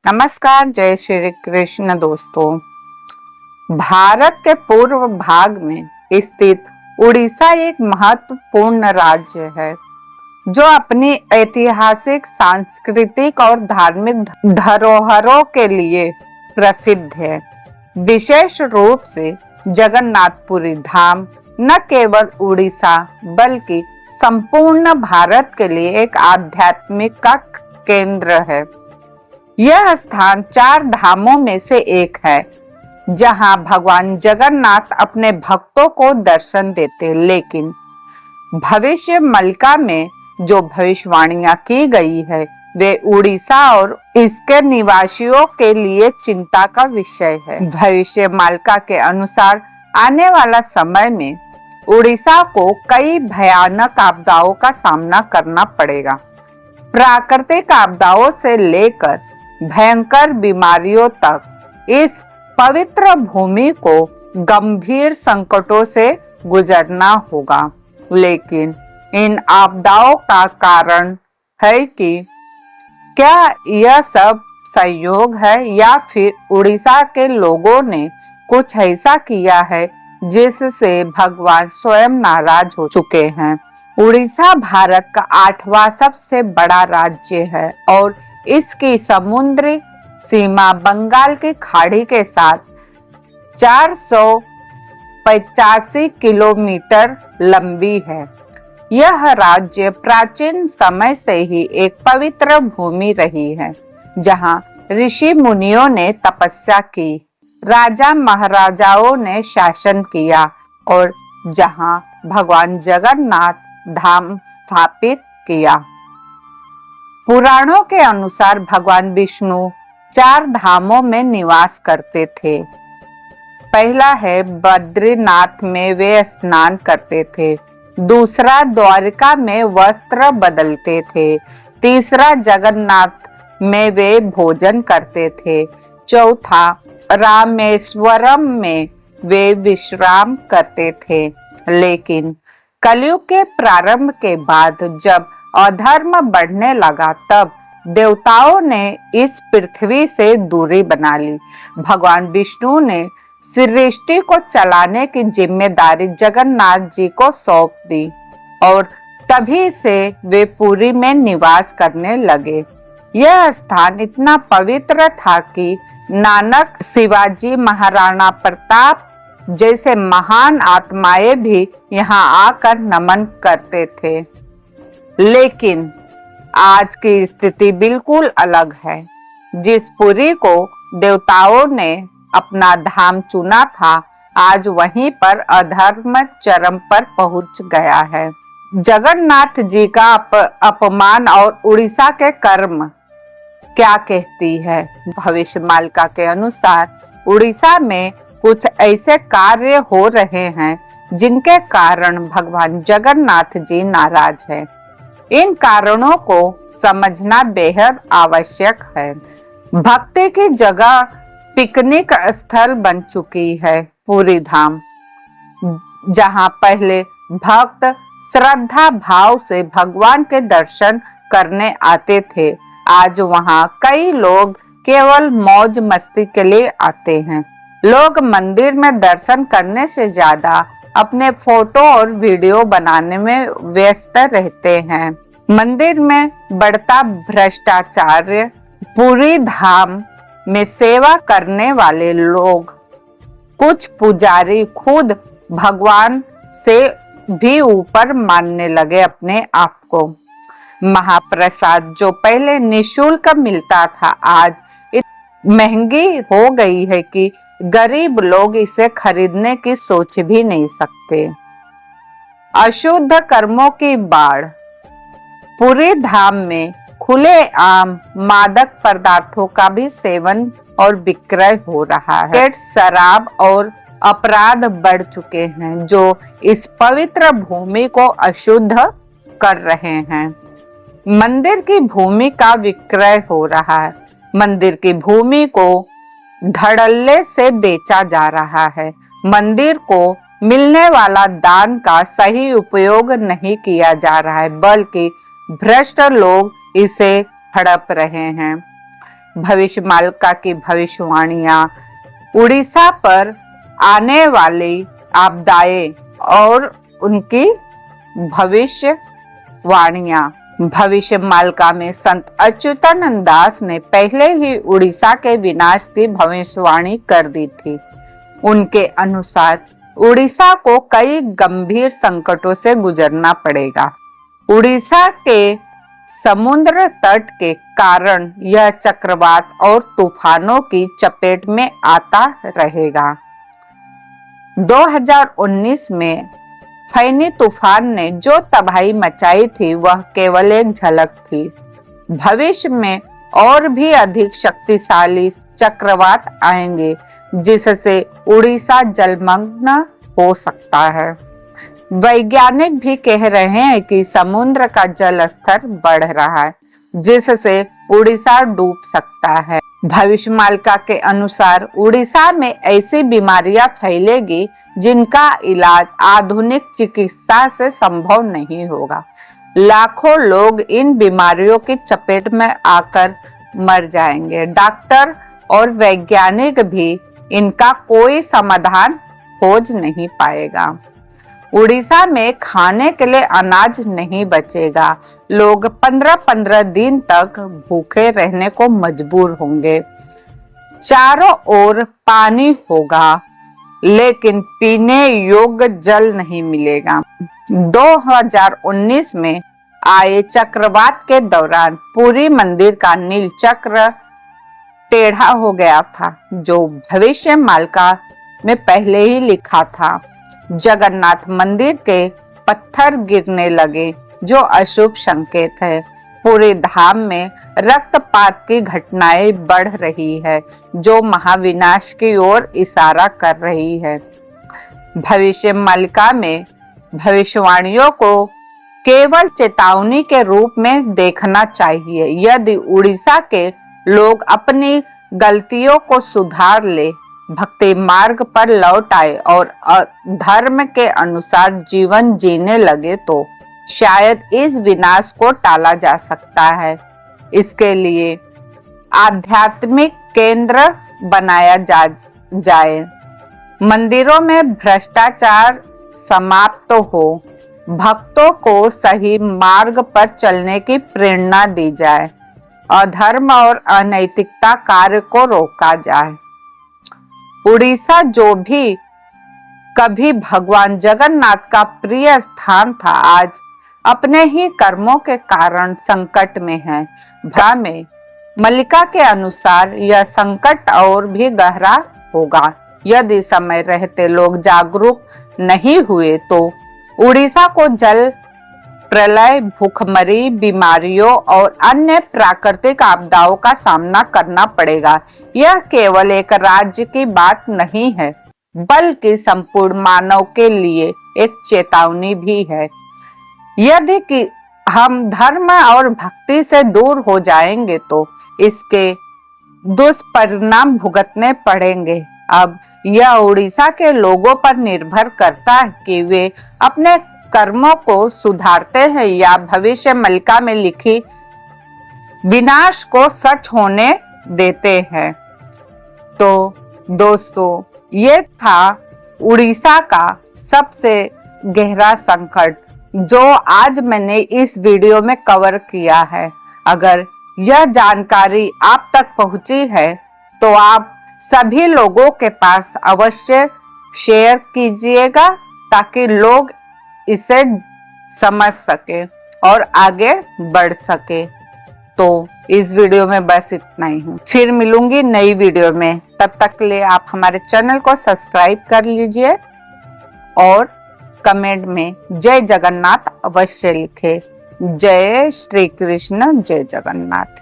नमस्कार, जय श्री कृष्ण दोस्तों। भारत के पूर्व भाग में स्थित उड़ीसा एक महत्वपूर्ण राज्य है जो अपनी ऐतिहासिक, सांस्कृतिक और धार्मिक धरोहरों के लिए प्रसिद्ध है। विशेष रूप से जगन्नाथपुरी धाम न केवल उड़ीसा बल्कि संपूर्ण भारत के लिए एक आध्यात्मिक का केंद्र है। यह स्थान 4 धामों में से एक है जहां भगवान जगन्नाथ अपने भक्तों को दर्शन देते, लेकिन भविष्य मलका में जो भविष्यवाणियां की गई है वे उड़ीसा और इसके निवासियों के लिए चिंता का विषय है। भविष्य मलका के अनुसार आने वाला समय में उड़ीसा को कई भयानक आपदाओं का सामना करना पड़ेगा। प्राकृतिक आपदाओं से लेकर भयंकर बीमारियों तक इस पवित्र भूमि को गंभीर संकटों से गुजरना होगा। लेकिन इन आपदाओं का कारण है कि क्या यह सब संयोग है या फिर उड़ीसा के लोगों ने कुछ ऐसा किया है जिससे भगवान स्वयं नाराज हो चुके हैं। उड़ीसा भारत का 8वां सबसे बड़ा राज्य है और इसकी समुद्री सीमा बंगाल की खाड़ी के साथ 485 किलोमीटर लंबी है। यह राज्य प्राचीन समय से ही एक पवित्र भूमि रही है जहां ऋषि मुनियों ने तपस्या की, राजा महाराजाओं ने शासन किया और जहां भगवान जगन्नाथ धाम स्थापित किया। पुराणों के अनुसार भगवान विष्णु 4 धामों में निवास करते थे। पहला है बद्रीनाथ में वे स्नान करते थे, दूसरा द्वारिका में वस्त्र बदलते थे, तीसरा जगन्नाथ में वे भोजन करते थे, चौथा रामेश्वरम में वे विश्राम करते थे। लेकिन कलयुग के प्रारंभ के बाद जब अधर्म बढ़ने लगा तब देवताओं ने इस पृथ्वी से दूरी बना ली। भगवान विष्णु ने सृष्टि को चलाने की जिम्मेदारी जगन्नाथ जी को सौंप दी और तभी से वे पुरी में निवास करने लगे। यह स्थान इतना पवित्र था कि नानक, शिवाजी, महाराणा प्रताप जैसे महान आत्माएं भी यहाँ आकर नमन करते थे। लेकिन आज की स्थिति बिल्कुल अलग है। जिस पुरी को देवताओं ने अपना धाम चुना था, आज वहीं पर अधर्म चरम पर पहुंच गया है। जगन्नाथ जी का अपमान और उड़ीसा के कर्म क्या कहती है? भविष्य मालिका के अनुसार उड़ीसा में कुछ ऐसे कार्य हो रहे हैं जिनके कारण भगवान जगन्नाथ जी नाराज है। इन कारणों को समझना बेहद आवश्यक है। भक्ति की जगह पिकनिक स्थल बन चुकी है पुरी धाम, जहां पहले भक्त श्रद्धा भाव से भगवान के दर्शन करने आते थे, आज वहां कई लोग केवल मौज मस्ती के लिए आते हैं। लोग मंदिर में दर्शन करने से ज्यादा अपने फोटो और वीडियो बनाने में व्यस्त रहते हैं। मंदिर में बढ़ता भ्रष्टाचार, पुरी धाम में सेवा करने वाले लोग, कुछ पुजारी खुद भगवान से भी ऊपर मानने लगे अपने आप को। महाप्रसाद जो पहले निशुल्क मिलता था, आज महंगी हो गई है कि गरीब लोग इसे खरीदने की सोच भी नहीं सकते। अशुद्ध कर्मों की बाढ़। पूरे धाम में खुले आम मादक पदार्थों का भी सेवन और विक्रय हो रहा है। शराब और अपराध बढ़ चुके हैं जो इस पवित्र भूमि को अशुद्ध कर रहे हैं। मंदिर की भूमि का विक्रय हो रहा है। मंदिर की भूमि को धड़ल्ले से बेचा जा रहा है। मंदिर को मिलने वाला दान का सही उपयोग नहीं किया जा रहा है, बल्कि भ्रष्ट लोग इसे हड़प रहे हैं। भविष्यमालिका की भविष्यवाणियां, उड़ीसा पर आने वाली आपदाएं और उनकी भविष्यवाणियां। भविष्यमालिका में संत अच्युतानंद दास ने पहले ही उड़ीसा के विनाश की भविष्यवाणी कर दी थी। उनके अनुसार उड़ीसा को कई गंभीर संकटों से गुजरना पड़ेगा। उड़ीसा के समुद्र तट के कारण यह चक्रवात और तूफानों की चपेट में आता रहेगा। 2019 में फैनी तूफान ने जो तबाही मचाई थी वह केवल एक झलक थी। भविष्य में और भी अधिक शक्तिशाली चक्रवात आएंगे जिससे उड़ीसा जलमग्न हो सकता है। वैज्ञानिक भी कह रहे हैं कि समुद्र का जल स्तर बढ़ रहा है जिससे उड़ीसा डूब सकता है। भविष्यमालिका के अनुसार उड़ीसा में ऐसी बीमारियां फैलेगी जिनका इलाज आधुनिक चिकित्सा से संभव नहीं होगा। लाखों लोग इन बीमारियों की चपेट में आकर मर जाएंगे। डॉक्टर और वैज्ञानिक भी इनका कोई समाधान खोज नहीं पाएगा। उड़ीसा में खाने के लिए अनाज नहीं बचेगा। लोग 15-15 दिन तक भूखे रहने को मजबूर होंगे। चारों ओर पानी होगा लेकिन पीने योग्य जल नहीं मिलेगा। 2019 में आए चक्रवात के दौरान पुरी मंदिर का नील चक्र टेढ़ा हो गया था, जो भविष्यमालिका में पहले ही लिखा था। जगन्नाथ मंदिर के पत्थर गिरने लगे जो अशुभ संकेत है। पूरे धाम में रक्तपात की घटनाएं बढ़ रही है जो महाविनाश की ओर इशारा कर रही है। भविष्यमालिका में भविष्यवाणियों को केवल चेतावनी के रूप में देखना चाहिए। यदि उड़ीसा के लोग अपनी गलतियों को सुधार ले, भक्ति मार्ग पर लौट आए और धर्म के अनुसार जीवन जीने लगे तो शायद इस विनाश को टाला जा सकता है। इसके लिए आध्यात्मिक केंद्र बनाया जाए, मंदिरों में भ्रष्टाचार समाप्त हो, भक्तों को सही मार्ग पर चलने की प्रेरणा दी जाए, अधर्म और अनैतिकता कार्य को रोका जाए। उड़ीसा जो भी कभी भगवान जगन्नाथ का प्रिय स्थान था, आज अपने ही कर्मों के कारण संकट में है। में मल्लिका के अनुसार यह संकट और भी गहरा होगा। यदि समय रहते लोग जागरूक नहीं हुए तो उड़ीसा को जल प्रलय, भूखमरी, बीमारियों और अन्य प्राकृतिक आपदाओं का सामना करना पड़ेगा। यह केवल एक राज्य की बात नहीं है बल्कि संपूर्ण मानव के लिए एक चेतावनी भी है। यदि कि हम धर्म और भक्ति से दूर हो जाएंगे तो इसके दुष्परिणाम भुगतने पड़ेंगे। अब यह उड़ीसा के लोगों पर निर्भर करता है कि वे अपने कर्मों को सुधारते हैं या भविष्यमालिका में लिखी विनाश को सच होने देते हैं। तो दोस्तों, ये था उड़ीसा का सबसे गहरा संकट जो आज मैंने इस वीडियो में कवर किया है। अगर यह जानकारी आप तक पहुंची है तो आप सभी लोगों के पास अवश्य शेयर कीजिएगा ताकि लोग इसे समझ सके और आगे बढ़ सके। तो इस वीडियो में बस इतना ही हूँ। फिर मिलूंगी नई वीडियो में। तब तक के लिए आप हमारे चैनल को सब्सक्राइब कर लीजिए और कमेंट में जय जगन्नाथ अवश्य लिखे। जय श्री कृष्ण, जय जगन्नाथ।